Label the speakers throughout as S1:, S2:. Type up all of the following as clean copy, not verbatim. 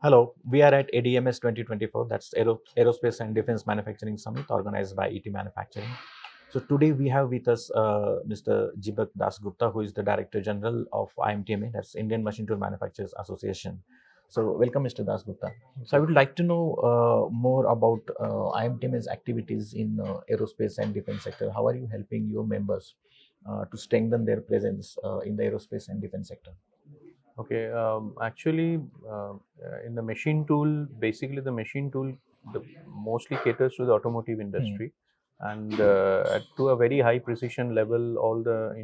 S1: Hello, we are at ADMS 2024, that's Aerospace and Defense Manufacturing Summit organized by ETManufacturing. So today we have with us Mr. Jibak Dasgupta, who is the Director General of IMTMA, that's Indian Machine Tool Manufacturers Association. So welcome, Mr. Dasgupta. So I would like to know more about IMTMA's activities in aerospace and defense sector. How are you helping your members to strengthen their presence in the aerospace and defense sector?
S2: Okay, actually, in the machine tool, basically the machine tool mostly caters to the automotive industry, and to a very high precision level, all the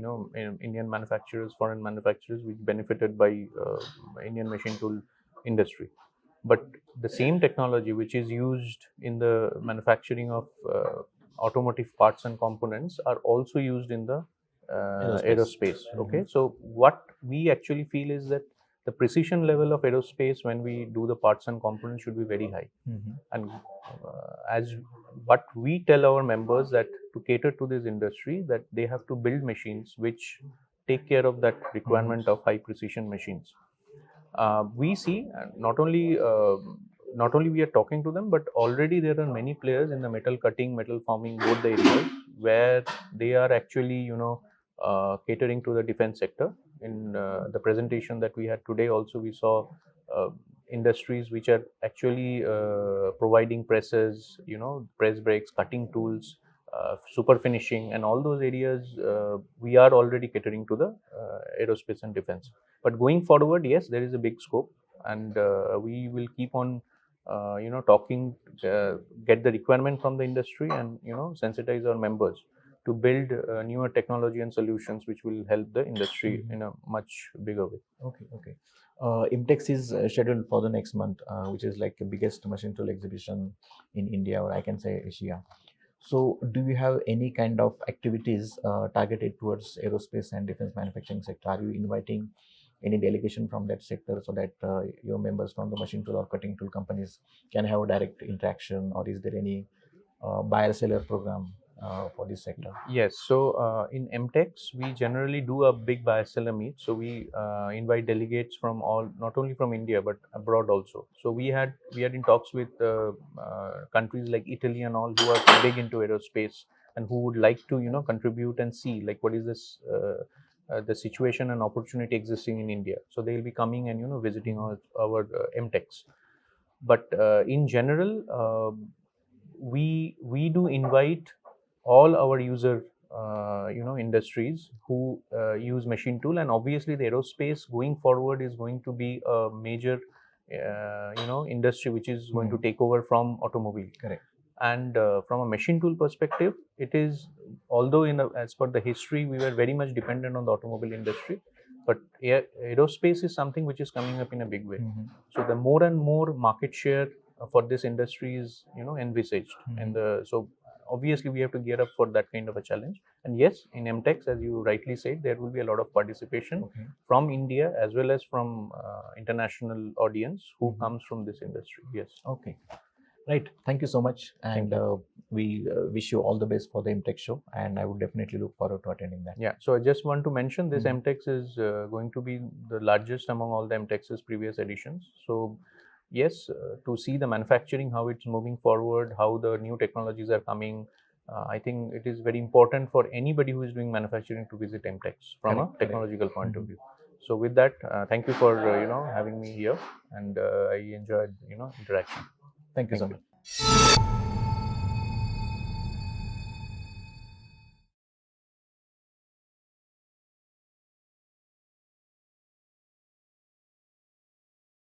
S2: Indian manufacturers, foreign manufacturers, which benefited by Indian machine tool industry. But the same technology which is used in the manufacturing of automotive parts and components are also used in the aerospace. Okay, so what we actually feel is that the precision level of aerospace when we do the parts and components should be very high. And as what we tell our members, that to cater to this industry, that they have to build machines which take care of that requirement of high precision machines. We see not only we are talking to them, but already there are many players in the metal cutting, metal forming, both the areas, where they are actually catering to the defense sector. In the presentation that we had today also, we saw industries which are actually providing presses, press brakes, cutting tools, super finishing, and all those areas we are already catering to the aerospace and defense. But going forward, yes, there is a big scope, and we will keep on talking, get the requirement from the industry, and sensitize our members to build newer technology and solutions which will help the industry in a much bigger way.
S1: Okay. IMTEX is scheduled for the next month, which is like the biggest machine tool exhibition in India, or I can say Asia. So, do you have any kind of activities targeted towards aerospace and defense manufacturing sector? Are you inviting any delegation from that sector so that your members from the machine tool or cutting tool companies can have a direct interaction, or is there any buyer seller program for this sector?
S2: Yes, so in MTEX, we generally do a big buyer seller meet. So we invite delegates from all, not only from India but abroad also. So we had in talks with countries like Italy and all, who are big into aerospace and who would like to contribute and see like what is this the situation and opportunity existing in India. So they will be coming and visiting our MTEX. But in general, we do invite all our user industries who use machine tool, and obviously the aerospace going forward is going to be a major industry which is going to take over from automobile.
S1: Correct.
S2: And from a machine tool perspective, it is, although as per the history we were very much dependent on the automobile industry, but aerospace is something which is coming up in a big way. So the more and more market share for this industry is envisaged, and so obviously we have to gear up for that kind of a challenge. And yes, in MTEX, as you rightly said, there will be a lot of participation from India as well as from international audience who comes from this industry. Yes.
S1: Okay. Right. Thank you so much. And we wish you all the best for the MTEX show. And I would definitely look forward to attending that.
S2: Yeah. So I just want to mention this MTEX is going to be the largest among all the MTEX's previous editions. So yes, to see the manufacturing, how it's moving forward, how the new technologies are coming, I think it is very important for anybody who is doing manufacturing to visit MTEX from a technological point of view. So with that, thank you for having me here, and I enjoyed interaction.
S1: Thank you so much.